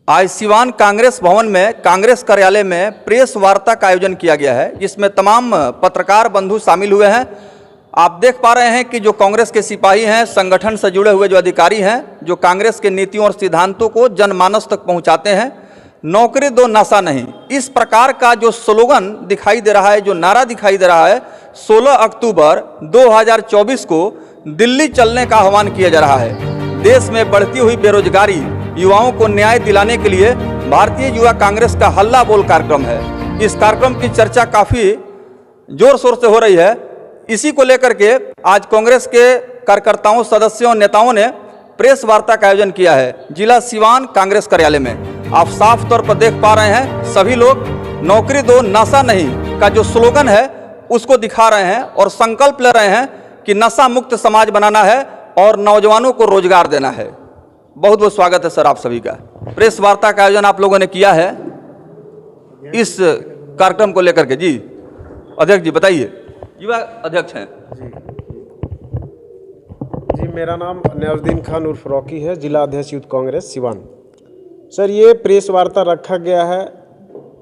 आज सिवान कांग्रेस भवन में कांग्रेस कार्यालय में प्रेस वार्ता का आयोजन किया गया है, जिसमें तमाम पत्रकार बंधु शामिल हुए हैं। आप देख पा रहे हैं कि जो कांग्रेस के सिपाही हैं, संगठन से जुड़े हुए जो अधिकारी हैं, जो कांग्रेस के नीतियों और सिद्धांतों को जनमानस तक पहुंचाते हैं। नौकरी दो नशा नहीं, इस प्रकार का जो स्लोगन दिखाई दे रहा है, जो नारा दिखाई दे रहा है, 16 अक्टूबर 2024 को दिल्ली चलने का आह्वान किया जा रहा है। देश में बढ़ती हुई बेरोजगारी, युवाओं को न्याय दिलाने के लिए भारतीय युवा कांग्रेस का हल्ला बोल कार्यक्रम है। इस कार्यक्रम की चर्चा काफ़ी जोर शोर से हो रही है। इसी को लेकर के आज कांग्रेस के कार्यकर्ताओं, सदस्यों, नेताओं ने प्रेस वार्ता का आयोजन किया है जिला सिवान कांग्रेस कार्यालय में। आप साफ तौर पर देख पा रहे हैं, सभी लोग नौकरी दो नशा नहीं का जो स्लोगन है उसको दिखा रहे हैं और संकल्प ले रहे हैं कि नशा मुक्त समाज बनाना है और नौजवानों को रोजगार देना है। बहुत बहुत स्वागत है सर आप सभी का। प्रेस वार्ता का आयोजन आप लोगों ने किया है इस कार्यक्रम को लेकर के। जी अध्यक्ष जी बताइए, युवा अध्यक्ष हैं। जी मेरा नाम नवाजुद्दीन खान उर्फ रॉकी है, जिला अध्यक्ष यूथ कांग्रेस सिवान। सर ये प्रेस वार्ता रखा गया है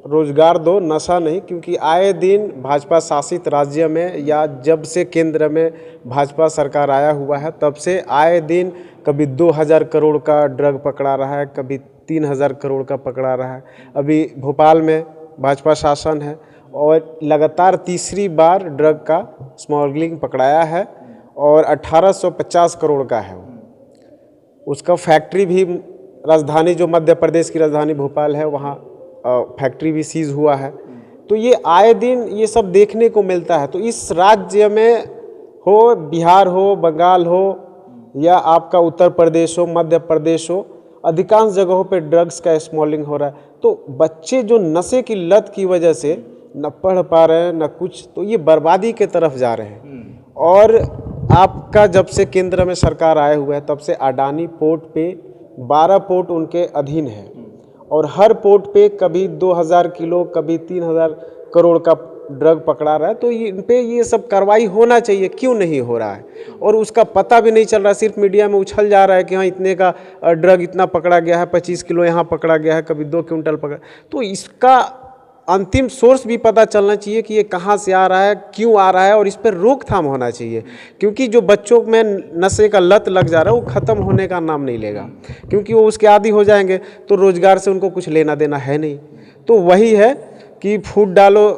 रोजगार दो नशा नहीं, क्योंकि आए दिन भाजपा शासित राज्य में या जब से केंद्र में भाजपा सरकार आया हुआ है तब से आए दिन कभी 2000 करोड़ का ड्रग पकड़ा रहा है, कभी 3000 करोड़ का पकड़ा रहा है। अभी भोपाल में भाजपा शासन है और लगातार तीसरी बार ड्रग का स्मगलिंग पकड़ाया है और 1850 करोड़ का है। उसका फैक्ट्री भी राजधानी, जो मध्य प्रदेश की राजधानी भोपाल है, वहाँ फैक्ट्री भी सीज हुआ है। तो ये आए दिन ये सब देखने को मिलता है। तो इस राज्य में हो, बिहार हो, बंगाल हो या आपका उत्तर प्रदेश हो, मध्य प्रदेश हो, अधिकांश जगहों पे ड्रग्स का स्मगलिंग हो रहा है। तो बच्चे जो नशे की लत की वजह से न पढ़ पा रहे हैं न कुछ, तो ये बर्बादी के तरफ जा रहे हैं। और आपका जब से केंद्र में सरकार आए हुए है तब से अडानी पोर्ट पे 12 पोर्ट उनके अधीन है और हर पोर्ट पे कभी 2000 किलो कभी 3000 करोड़ का ड्रग पकड़ा रहा है। तो इन पे ये सब कार्रवाई होना चाहिए, क्यों नहीं हो रहा है? और उसका पता भी नहीं चल रहा, सिर्फ मीडिया में उछल जा रहा है कि हाँ इतने का ड्रग इतना पकड़ा गया है, 25 किलो यहाँ पकड़ा गया है, कभी 2 क्विंटल पकड़ा। तो इसका अंतिम सोर्स भी पता चलना चाहिए कि ये कहाँ से आ रहा है, क्यों आ रहा है, और इस पर रोकथाम होना चाहिए। क्योंकि जो बच्चों में नशे का लत लग जा रहा है वो ख़त्म होने का नाम नहीं लेगा, क्योंकि वो उसके आदी हो जाएंगे तो रोज़गार से उनको कुछ लेना देना है नहीं। तो वही है कि फूट डालो,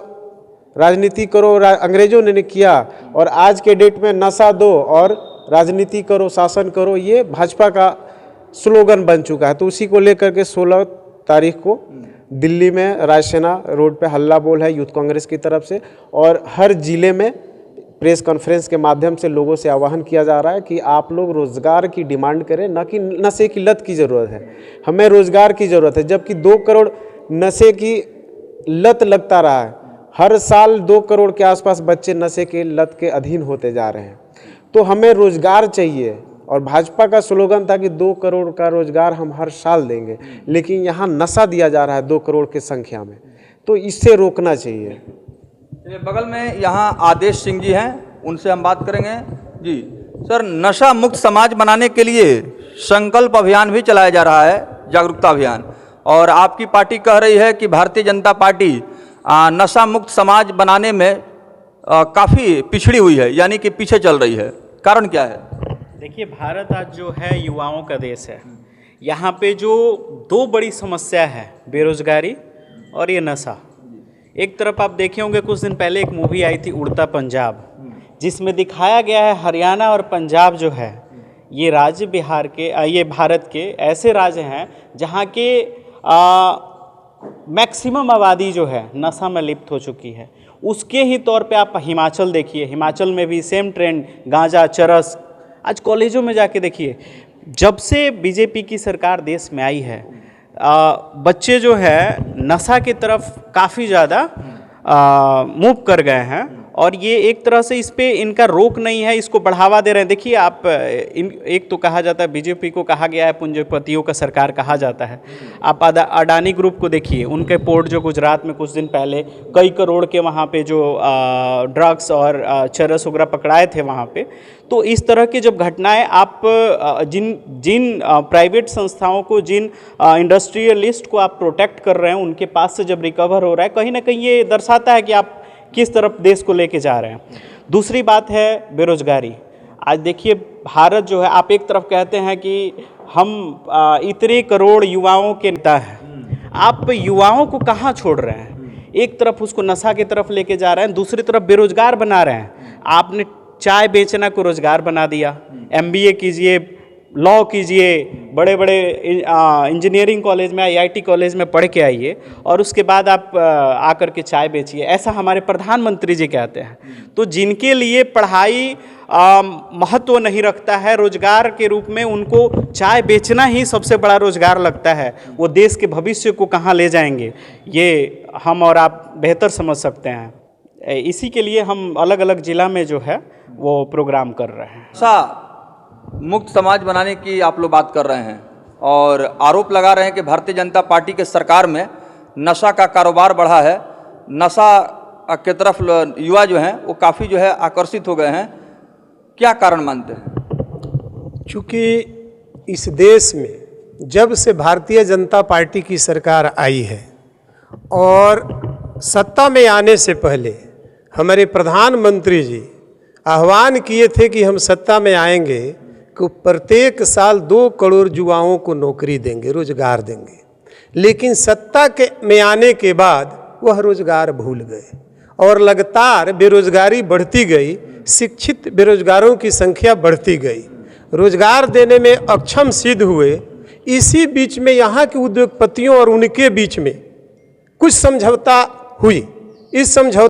राजनीति करो, अंग्रेजों ने किया, और आज के डेट में नशा दो और राजनीति करो, शासन करो, ये भाजपा का स्लोगन बन चुका है। तो उसी को लेकर के 16 तारीख को दिल्ली में राजसेना रोड पे हल्ला बोल है यूथ कांग्रेस की तरफ से, और हर जिले में प्रेस कॉन्फ्रेंस के माध्यम से लोगों से आह्वान किया जा रहा है कि आप लोग रोज़गार की डिमांड करें, न कि नशे की लत की ज़रूरत है। हमें रोज़गार की ज़रूरत है, जबकि 2 करोड़ नशे की लत लगता रहा है। हर साल 2 करोड़ के आसपास बच्चे नशे के लत के अधीन होते जा रहे हैं। तो हमें रोज़गार चाहिए, और भाजपा का स्लोगन था कि 2 करोड़ का रोजगार हम हर साल देंगे, लेकिन यहाँ नशा दिया जा रहा है 2 करोड़ की संख्या में। तो इससे रोकना चाहिए। बगल में यहाँ आदेश सिंह जी हैं, उनसे हम बात करेंगे। जी सर, नशा मुक्त समाज बनाने के लिए संकल्प अभियान भी चलाया जा रहा है, जागरूकता अभियान, और आपकी पार्टी कह रही है कि भारतीय जनता पार्टी नशा मुक्त समाज बनाने में काफ़ी पिछड़ी हुई है, यानी कि पीछे चल रही है। कारण क्या है? देखिए, भारत आज जो है युवाओं का देश है। यहाँ पे जो 2 बड़ी समस्या है, बेरोजगारी और ये नशा। एक तरफ आप देखे होंगे कुछ दिन पहले एक मूवी आई थी उड़ता पंजाब, जिसमें दिखाया गया है हरियाणा और पंजाब जो है ये राज्य ये भारत के ऐसे राज्य हैं जहाँ के मैक्सिमम आबादी जो है नशा में लिप्त हो चुकी है। उसके ही तौर पे आप हिमाचल देखिए, हिमाचल में भी सेम ट्रेंड, गांजा, चरस। आज कॉलेजों में जाके देखिए, जब से बीजेपी की सरकार देश में आई है, बच्चे जो है नशा की तरफ काफ़ी ज़्यादा मूव कर गए हैं और ये एक तरह से इस पे इनका रोक नहीं है, इसको बढ़ावा दे रहे हैं। देखिए आप एक तो कहा जाता है बीजेपी को कहा गया है पूंजीपतियों का सरकार कहा जाता है। आप अडानी ग्रुप को देखिए, उनके पोर्ट जो गुजरात में कुछ दिन पहले कई करोड़ के वहाँ पे जो ड्रग्स और चरस वगैरह पकड़ाए थे वहाँ पे। तो इस तरह की जब घटनाएं आप जिन प्राइवेट संस्थाओं को, जिन इंडस्ट्रियलिस्ट को आप प्रोटेक्ट कर रहे हैं, उनके पास से जब रिकवर हो रहा है, कहीं ना कहीं ये दर्शाता है कि आप किस तरफ देश को लेके जा रहे हैं। दूसरी बात है बेरोजगारी। आज देखिए भारत जो है, आप एक तरफ कहते हैं कि हम इतने करोड़ युवाओं के नेता हैं, आप युवाओं को कहाँ छोड़ रहे हैं? एक तरफ उसको नशा की तरफ लेके जा रहे हैं, दूसरी तरफ बेरोजगार बना रहे हैं। आपने चाय बेचना को रोजगार बना दिया। MBA कीजिए, लॉ कीजिए, बड़े बड़े इंजीनियरिंग कॉलेज में, IIT कॉलेज में पढ़ के आइए और उसके बाद आप आकर के चाय बेचिए, ऐसा हमारे प्रधानमंत्री जी कहते हैं। तो जिनके लिए पढ़ाई महत्व नहीं रखता है, रोजगार के रूप में उनको चाय बेचना ही सबसे बड़ा रोजगार लगता है, वो देश के भविष्य को कहाँ ले जाएंगे ये हम और आप बेहतर समझ सकते हैं। इसी के लिए हम अलग अलग जिला में जो है वो प्रोग्राम कर रहे हैं। नशा मुक्त समाज बनाने की आप लोग बात कर रहे हैं और आरोप लगा रहे हैं कि भारतीय जनता पार्टी के सरकार में नशा का कारोबार बढ़ा है, नशा के तरफ युवा जो हैं वो काफ़ी जो है आकर्षित हो गए हैं। क्या कारण मानते हैं? चूँकि इस देश में जब से भारतीय जनता पार्टी की सरकार आई है और सत्ता में आने से पहले हमारे प्रधानमंत्री जी आह्वान किए थे कि हम सत्ता में आएंगे कि प्रत्येक साल 2 करोड़ युवाओं को नौकरी देंगे, रोजगार देंगे। लेकिन सत्ता में आने के बाद वह रोजगार भूल गए और लगातार बेरोजगारी बढ़ती गई, शिक्षित बेरोजगारों की संख्या बढ़ती गई, रोजगार देने में अक्षम सिद्ध हुए। इसी बीच में यहाँ के उद्योगपतियों और उनके बीच में कुछ समझौता हुई। इस समझौता